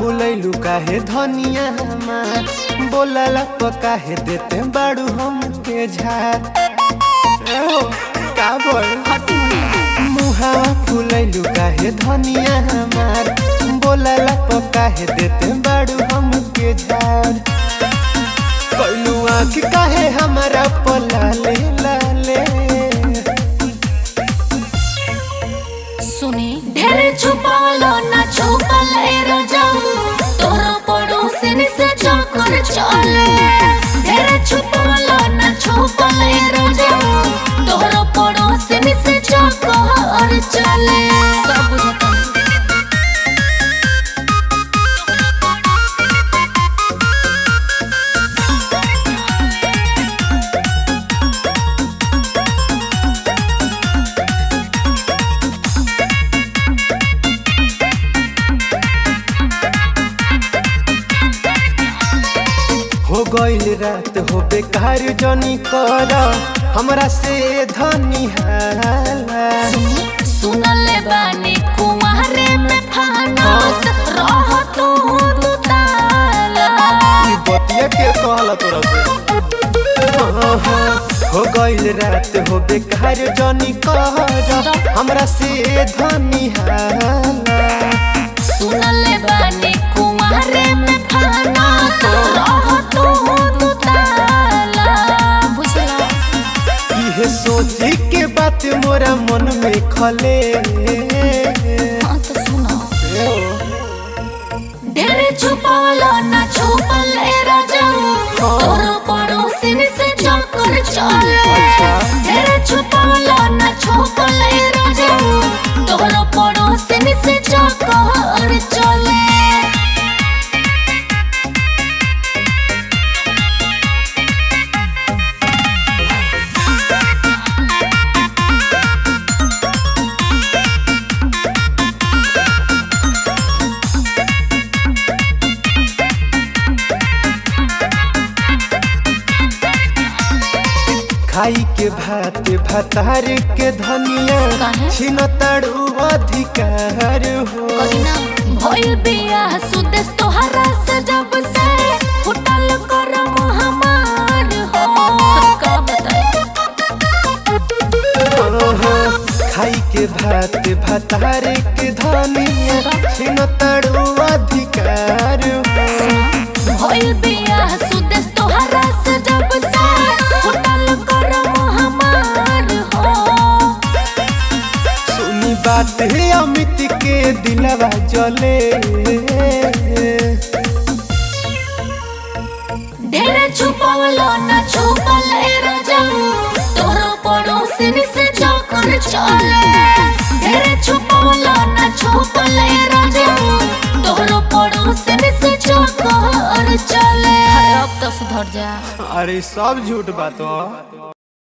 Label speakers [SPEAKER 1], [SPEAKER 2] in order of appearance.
[SPEAKER 1] फूलैलू काहे धनिया हमार, बोलला तो काहे देते बाड़ू हमके झार। का बोल मुहावा फूलैलू काहे धनिया हमार, बोलला तो काहे देते बाड़ू हमके झार। कैलू आँख काहे हमारा पलाले लाले।
[SPEAKER 2] सुनी ढेरे छुपालो ना छुपल रजाऊ, तोरा पड़ोसिन से चक्कर चले। ढेरे छुपालो ना छुपल रजाऊ, तोरा पड़ोसिन से चक्कर चले। सब बुझता
[SPEAKER 1] हो गईल रात हो बेकार जनी कर हमरा से धनी हाला।
[SPEAKER 2] सुनले बानी कुमारे में फानत रह तू दुताला।
[SPEAKER 1] ई बतिया के कहला तोरा से। हो गईल रात हो बेकार जनी कर हमरा से धनी हाला।
[SPEAKER 2] सुनले बानी कुमारे में फानत रह तू दुताला। बुझला
[SPEAKER 1] इहे सोची के बात मोरा मन में खले।
[SPEAKER 2] हाँ तो सुनो ढेरे छुपालो ना छुपल रजाऊ, तोरा पड़ोसिन से चक्कर चले। ढेरे छुपालो ना छुपल रजाऊ, तोरा पड़ोसिन से चक्कर चले।
[SPEAKER 1] खाई के भात भातार के धनिया
[SPEAKER 2] काहे?
[SPEAKER 1] छिन ताड़ू अधिकार हो।
[SPEAKER 2] करीना भइल बियाह सुदेश तोहरा से जब से फुटल करम हमार हो। का बताई
[SPEAKER 1] खाई के भात भातार के धनिया छिन ताड़ू अधिकार हो।
[SPEAKER 2] भइल बियाह सुदेश तोहरा से जब से फुटल करम हमार हो।
[SPEAKER 1] सुनी बात है अमित के दिलवा जले।
[SPEAKER 2] ढेरे छुपावलो ना छुपल रजाऊ, तोरा पड़ोसिन से चक्कर चले। ढेरे छुपावलो ना छुपल रजाऊ, तोरा पड़ोसिन से चक्कर चले। अब तो सुधर जा।
[SPEAKER 1] अरे सब झूठ बात हो।